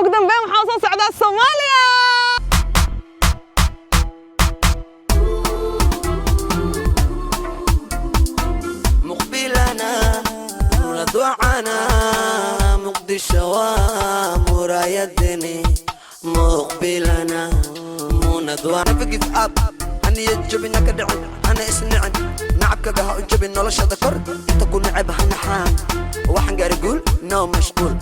وقدام بين محافظة سعودة الصومالية. مقبلنا ندعنا مقدشة ومرايدني مقبلنا ندعنا بقيت أب أنا يجب إنك دعم أنا اسنعن نعك جها أجب إنه لا شذكر تكون عبها نحان وحنقر يقول نو مشغول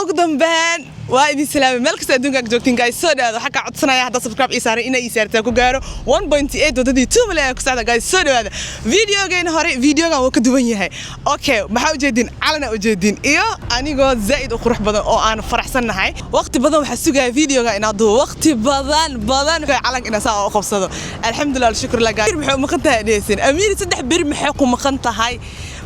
ugu baan waa idin salaamay meel kasta adduunka ka joogtiin guys soo dhawaada waxa ka codsanaya hadda subscribe isaaray inay isaartaa ku gaaro 1.8 wadadii 2 milyan ku socda guys soo dhawaada videogeena hore videoga waa ka duwan yahay okay maxaa u jeedin calana u jeedin iyo anigoo zaid u qurux badan oo aan faraxsanahay waqti badan waxa sugaya videoga inaad duu waqti badan calanka ina saa u qabsado alxamdulillah shukr la guys maxay u maqan tahay dheesin amiir saddex bir maxay ku maqan tahay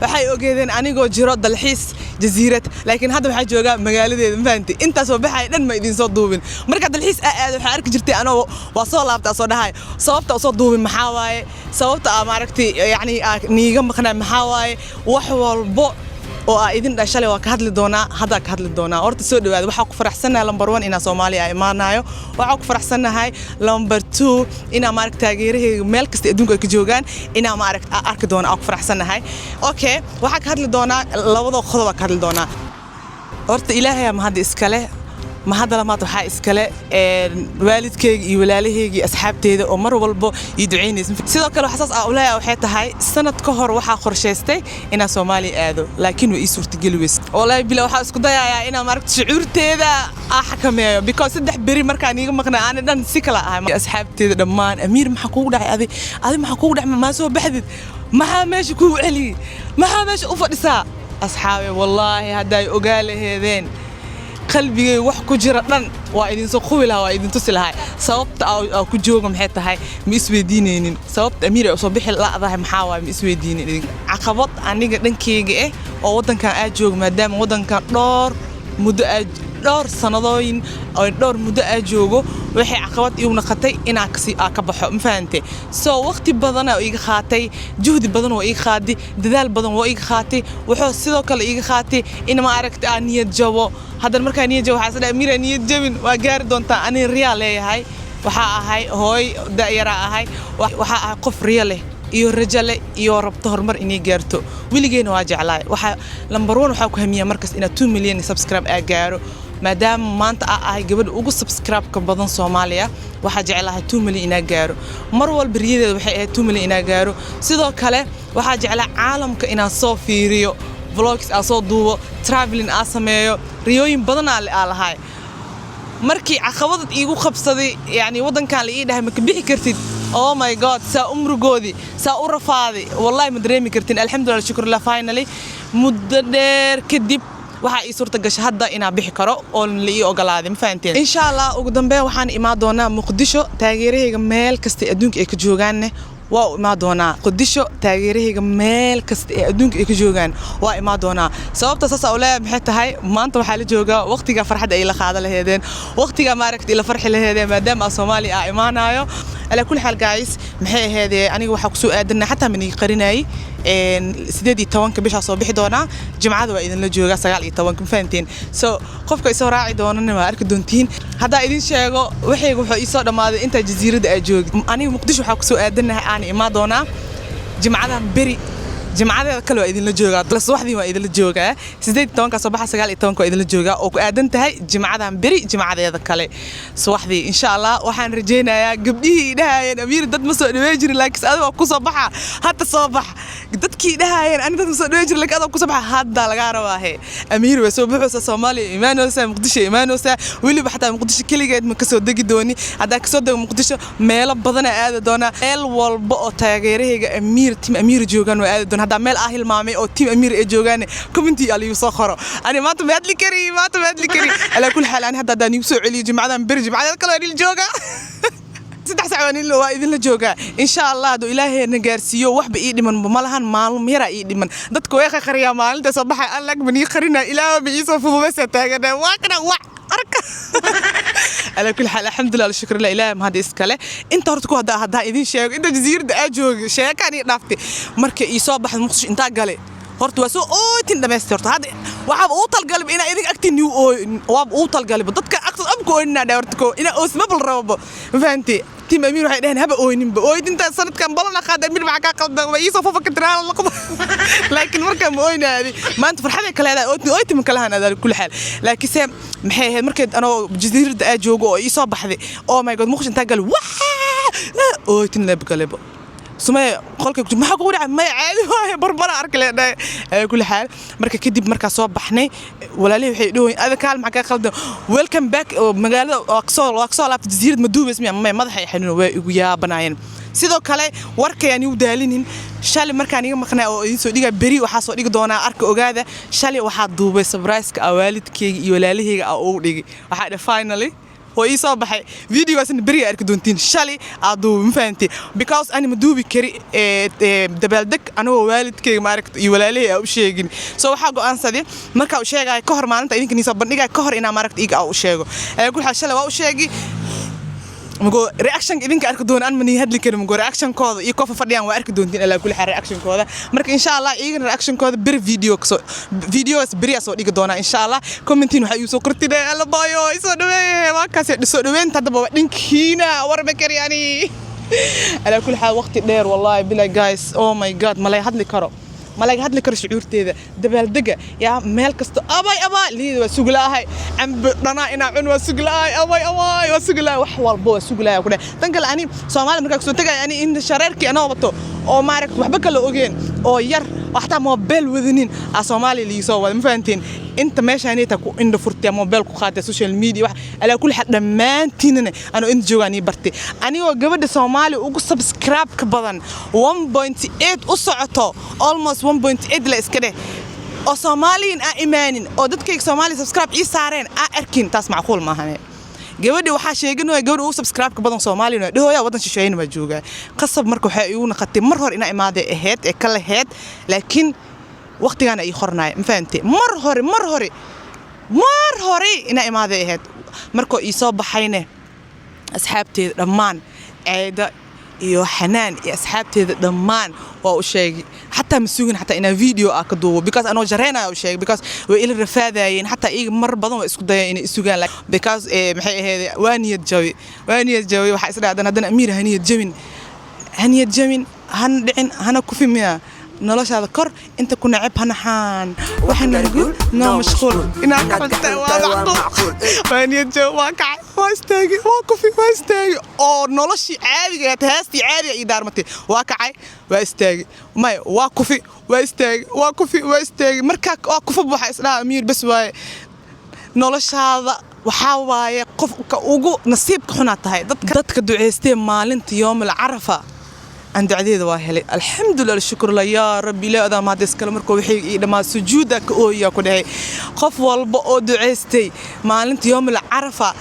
waxay ogeedeen anigoo jiro dalxiis jasiirad laakiin hadda waxa jooga magaaladeeda maanta intaas oo baxay dhan ma idin soo duubin marka dalxiis aad waxa arki jirtay anoo waa soo laabta soo dhahay sababta soo duubin maxaa waaye sababta ma aragtay yaani niiga maqnaa maxaa waaye wax walbo oo idin dhashalay waa ka hadli doonaa hadda ka hadli doonaa horta soo dhawaada waxa ku faraxsanahay number 1 ina Soomaaliya ay imaanayo waxa ku faraxsanahay number 2 ina ma aragtay taageerahayga meel kasta adduunka ay ka joogaan ina ma aragtay arki doonaa ku faraxsanahay okay waxa ka hadli doonaa labada qodob ka hadli doonaa horta ilaahay ma hadda iskale ma hadda lamaad waxa iskale waalidkayga iyo walaalahayga asxaabteeda oo mar walba ii duceynaysan sidoo kale xasaas ah ulaa waxay tahay sanad ka hor waxa qorsheystay ina Soomaali aado laakiin way ii suurtageli weys wallahi bila waxa isku dayayaa ina maragtay shucuurteeda xakameeyo because saddex beri markaan iiga maqnaa aan dhan si kala ahay asxaabteeda dhammaan amiir maxaa kugu dhacay adi maxaa kugu dhacay ma soo baxdid maxaa meesha ku celi maxaa meesha u fadhisaa asxaabi wallahi haday ogaalaheedeen qalbigay wax ku jira dhan waa idin soo qowi lahaa waa idin tusi lahaa sababta ku jooga maxay tahay ma isweydiinaynin sababta amiir ay soo bixi laadahay maxaa waa ma isweydiinin caqabad aniga dhankeyga oo wadankan aad joogo maadaama wadankan dhowr sanadooyin oo dhowr muddo aad joogo waxay caqabad igu noqotay inaan ka baxo ma fahamtay soo waqti badan oo iga qaatay juhdi badan oo iga qaadi dadaal badan oo iga qaatay wuxuu sidoo kale iga qaatay in ma aragtay aan niyad jabo hadan markaan niyad jabo waxa saddex amiir niyad jabin waa gaari doontaa ani riyaal leeyahay waxa ahay hooy daayara ahay waxa ahay qof riyaal leh iyo rajale iyo rabto horumar inay gaarto wiligeena waa jeclaay waxa number 1 waxa ku hamiyaa markaas ina 2 milyan subscribe ay gaaro maadaama maanta ahay gabadh ugu subscribe ka badan Soomaaliya waxa jeclahay 2 milyan ina gaaro mar walba riyadeeda waxay ahayd 2 milyan ina gaaro sidoo kale waxa jeclahay caalamka ina soo fiiriyo vlogs soo duubo traveling sameeyo riyooyin badan aan lahay markii caqabad iigu qabsaday yaani wadankan la ii dhahay ma ka bixi kartid oh my god saa umrugoodi saa u rafaaday wallahi ma dareemi kartin alxamdulillah shukrullah finally muddo dheer kadib waxa ii suurta gashay hadda ina bixi karo oo la ii ogolaaday ma fahanteen insha Allah ugu dambeyn waxaan imaan doonaa Muqdisho taageerahayga meel kasta adduunka ay ka joogaan waa imaan doonaa Muqdisho taageerahayga meel kasta adduunka ay ka joogaan waa imaan doonaa sababta saas oo leeyahay maxay tahay maanta waxa la joogaa waqtiga farxad ay la qaada lahaydeen waqtiga ma aragtay la farxi lahaydeen maadaama Soomaaliya ay imaanayo ala kulli xal guys maxay ahaydee aniga waxa ku soo aadanay xataa min qarinay 18 bisha soo bixi doona jimcada waa idin la jooga 19 faanteen so qofka isoo raaci doonana ma arki doontiin hadda idin sheego waxaygu wuxuu isoo dhamaaday inta jasiirada ay joogto aniga Muqdisho waxa ku soo aadanay aan imaan doona jimcada beri جمعة كله إذن لجوجا بس واحد ما إذن لجوجا سيدي تونك صباح سجال تونك إذن لجوجا وقعدن تهاي جمعة بري جمعة هذا كله سواحدي إن شاء الله وحن رجينا يا قبلي ده يا أمير دت مسؤول ويجري لك أنا أكو صباحة حتى صباح دت كي ده أنا دت مسؤول ويجري لك أنا أكو صباح هذا لقارة واهي أمير وسوبح وسومالي إيمان وسا مقدش إيمان وسا واللي بحتى مقدش كل جد مكسود دقي دوني هذا كسود مقدش ميل بدنا هذا دونا ال والبقى تغيره أمير تيم أمير جوجان وهذا دونا هذا ميل أهل مامي أو تيم أمير إجوجان كومنتي على يسخره أنا ما تبعت لي كريم ما تبعت لي كريم على كل حال أنا هذا داني بسوي علي جمعة برج بعد كله الجوجا saddex saacadood in waa idin la joogaa insha Allah do ilaahay na gaarsiyo wax ba ii dhiman ma lahan maalmo yara ii dhiman dadku way qariyaa maalinta sabaxa Allah bani qarina ilaahay ba ii soo fududeysay taagana waa kana wax arka ala kul xal alxamdulillah shukr la ilaahay ma hada iskale inta horta ku hada idin sheego inta jasiirada aad joogo sheekani dhaaftay marka ii soo baxay Muqdisho inta gale horta waa soo ootin dhamaystirto hadda waxaaba uu talgalib ina idin agti new waab uu talgalib dadka aqsad abku ooynaa dhawartko ina oosmabal rabo fahanti tim Amir waxay dhahan haba ooyninba ooyinta sanadkan balana qaaday mid waxa ka qaldan way soo fofa katraan la qabo laakiin marka ma ooynaadi maanta farxada kale aad ooytim kala han aad kul xaal laakiin se maxay ahayd markay anoo jasiirada aad joogo oo ii soo baxday oh my god muxshan tagal ooytin la galabo سماي قولك ما حقول عن ما عادي هاي بربرة أركله ده كل حال مركز كدي مركز صوب بحني ولا ليه يحيدوه هذا كلام حكى خالد ويلكم باك مجال أقصى لابد جزيرة مدوب اسمه ما ضحى يحنون ويا بناين سيدو كله ورك يعني ودالين شال مركاني مخنا يسوديك بري وحاسو ديك دونا أرك وجاده شال واحد دوبه سبرايز كأوالد كي ولا ليه أو ديك واحد فاينالي ويصاب بحي فيديو أصلا بري أركضونتين شالي عدو مفهمتي because أنا مدوبي كري دبلدك أنا ووالد كي مارك يولالي أو شيء جني سو حاجة أنسى دي مركا وشيء جاي كهر ما أنت يمكن يصابني جاي كهر إنا مارك إيج أو شيء أقول حشلا أو شيء مقول رياكشن إذا كأركضون أنا مني هدلي كده مقول رياكشن كود يكوف فرديان وأركضونتين إلا كل حال رياكشن كوده مرك إن شاء الله إيج رياكشن كود بر فيديو كسو فيديوز بري أسود يقدونا إن شاء الله كومنتين وحيوسو كرتنا الله بايو يسودوه ما كاسد يسودوين تدبوا دينكينا وربكر يعني على كل حال وقت دير والله بلا جايز أو ماي جاد ما لا يهدلي كرو ما لا يهدلي كرو شعورتي دبل دقة يا مهل كستو أباي ليه وسوقلاها عم بنا إنا عن وسوقلاها أباي وسوقلاها وحوال بو وسوقلاها كده تنقل يعني سوامال مركز سنتجا يعني إن شراركي أنا وبطو أو مارك وحبك اللي أوجين أو ير وحتى موبايل وذنين الصومالي اللي يسوى مفهمتين أنت ماشي يعني تكو إنه فرتي موبايل كخاتة السوشيال ميديا على كل حد ما أنتين أنا أنت جواني برتي أنا وقبل الصومالي وقص سبسكرايب كبدن 1.8 أسعته almost 1.8 لا إسكده أو صوماليين إيمانين أو دتك صومالي سبسكرايب يسارين أركين تسمع قول ما هني gabadhi waxa sheegay inuu gabadhu subscribe ka badan Soomaaliya dhahooya wadan shisheeyeen ma jooga qasab markuu waxa uu naqatay mar hor ina imaade aheed ee kala heed laakiin waqtigan ay qornaay ma fahamtay mar hore ina imaade aheed markuu ii soo baxayne asxaabteed dhamaan eeda iyo xanaan iyo asxaabteeda dhamaan waa u sheegay حتى مسوين حتى إن فيديو أكدوه because أنا جرينا أو شيء because وإلى الرفاذين حتى إيه مر بدون إسكودية إن إسوجان لك because محي هذا وانية جوي وحاسة هذا أمير هنية جمين هن كوفي مياه نلاش هذا كر أنت كنا عيب هنحان وحنا نقول نو مشغول إنا قلت ومعقول وانية جو واقع واستاجي واقفي واستاجي أو نلاش عادي هاستي عادي إدار متى واقعي واستاجي ما واقفي واستاجي مركك واقف بحس لا أمير بس واي نلاش هذا وحاواي قف وجو نصيبك هنا تهاي ضدك دعيستين مالنت يوم العرفة عند عديد واهلي الحمد لله الشكر لله يا ربي لا أذا ما دسكلم مركو وحي لما سجودك أويا كده خف والبقو دعيستي مالنت يوم العرفة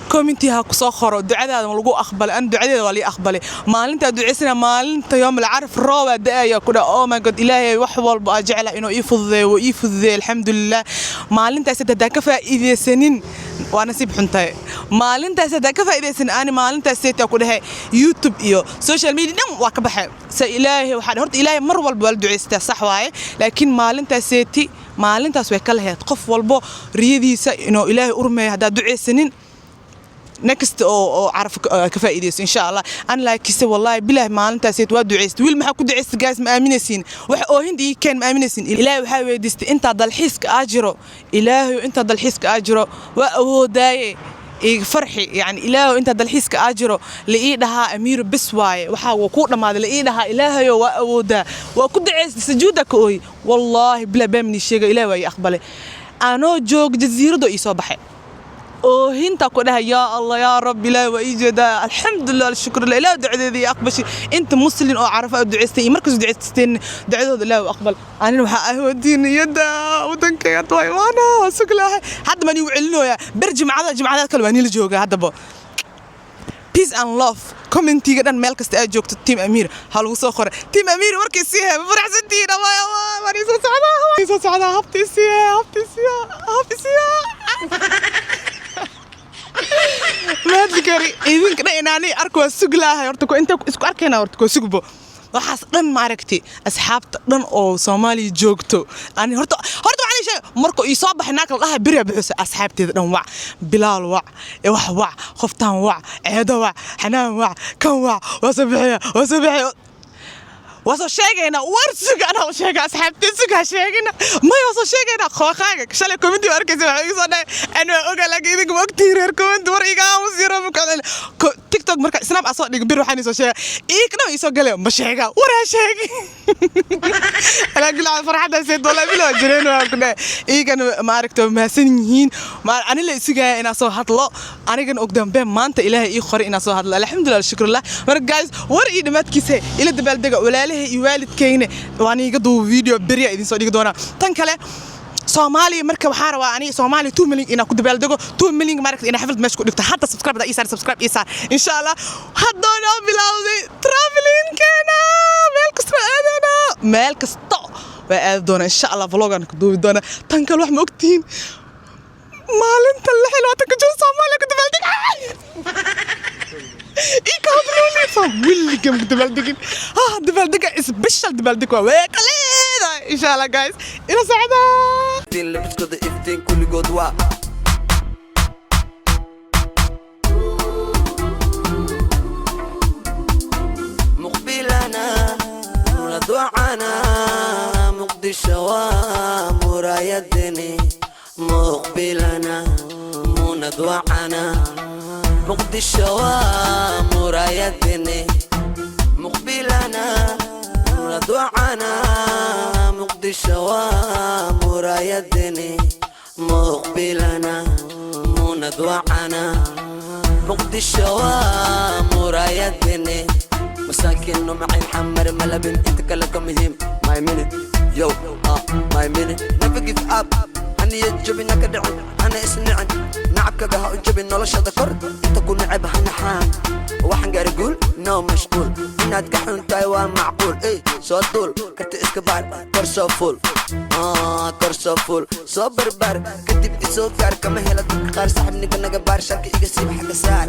كومنتي هاك صخرة دعاء هذا ملقو أقبل أن دعاء ولي أقبله مالنت دعيسنا مالنت يوم العرف روى دقايا كده أو ما قد إلهي وحول بأجعل إنه يفض الحمد لله مالنت سيدا كفى إذا سنين وأنا سيب حنتاي مالنت سيدا كفى إذا سن أنا مالنت سيدا كده يوتيوب إيو سوشيال ميديا نم وكبحه سإلهي وحد هرت إلهي مر والبوال دعيسته صح واي لكن مالنت سيتي مالنت سوي كلها تقف والبو ريدي إنه إلهي أرمي هذا دعي سنين next أو عارف كفائدة إن شاء الله أنا لا كيسة والله بالله ما أنت سيت ودعيست ويل ما حكود عيست جالس مأمنة سين وهندي كان مأمنة سين إلهي وحاول دست أنت ضل حسك أجره إلهي وأنت ضل حسك أجره وهو داي فرحي يعني إلهي وأنت ضل حسك أجره لقيدها أمير بسواي وحاول قوتنا ما لقيدها إلهي وهو دا وكود عيست سجودك أوي والله بلا بمني شيء إلهي ويقبله أنا جوج جزيرة دو إصابة هنتا كلها يا الله يا رب لا وإيجاد الحمد لله الشكر لله لا دعاء ذي أقبل أنت مسلم أو عارفة دعاء مركز دعاء دعاء لا وأقبل أنا وحقه ودين يدا ودنك يا طوي وأنا وسكلها حد ما يوعلنه يا برجع جمعات كلماني الجوجة هذا بو peace and love كومنتي جدا مالك استأجوك تيم أمير هلو صخرة تيم أمير وركسيها بفرح سنتين ما يسوع سعدها هبتي سيها ما أذكري إذن كنا إناني أركو السجلة هاي أرتكو أنت إسكو أركينا أرتكو سجبو waxaas dhan maaragtay asxaabta dhan oo Soomaaliya joogto ani horta waxaan sheegay markuu ii soo baxay naag la dhahay biri bixisa asxaabteeda dhan wac bilaal wac wax qoftaan wac ceedo wac xanaan wac kan wac wasabixiya وصل شيءنا ورسق أنا وشيء أصحاب تسق هالشيءنا ما يوصل شيءنا خواخاك شلي كومنتي وركز وعيصنا أنا أقول لك إذا كم كتير كومنت وريقا وزيرو مكان تيك توك مركز سناب أصلا نقبل روحاني سو شيء إيكنا يسوق له مشيقة ورا شيء أنا أقول على فرحة سيد والله بلا جرين وكنا إيكنا ما عرفتوا ما سنين ما أنا اللي سجى أنا صو هطلع أنا كان أقدم بين ما أنت إلهي يخري أنا صو هطلع الحمد لله الشكر لله مركز ورقي دمت كيسة إلى دبل دقة ولا يوالد كينه وأنا يقدو فيديو بريء إذا صار يقدونا تنكله Soomaaliya marka waxaa rabaa ani Soomaaliya 2 milyan ina ku dabaaldego 2 milyan marka ina xaflad meesha ku dhigto hadda subscribe insha Allah haddoona bilowday traveling keena meel kasta waa aad doona insha Allah vlogan ku duubi doona tan kale wax ma ogtiin maalinta la xilwaata ku jiro Soomaaliya ku dabaaldego إيكابروني فولي كم دبلدقين دبلدقة سبيشال دبلدقة وكليدا إن شاء الله guys إلى سعادة تين لبس كده إفتين كل جدوى مقبلنا ندوعنا مقضي الشوام ورايدني مقبلنا ندوعنا مقضي الشوام ورايدني مقبلنا ندوعنا مقضي الشوام ورايدني مقبلنا ندوعنا مقضي الشوام ورايدني مساكين معي الحمر ملبن انت كلك مهم ماي مينت يو ماي مينت never give up أنا يجب إنك دعم أنا اسمعني نعك جها أجيب النلش هذا كرد أنت كون عيب هنحان وحن قال يقول نو مشغول إن تكحون تايوان معقول إيه صدول كرت إسكبار كرسو فول كرسو فول صبر بار كتب إسوكار كما هلا تكار صاحب نيجا نجبار شاكي إجسيب حق سار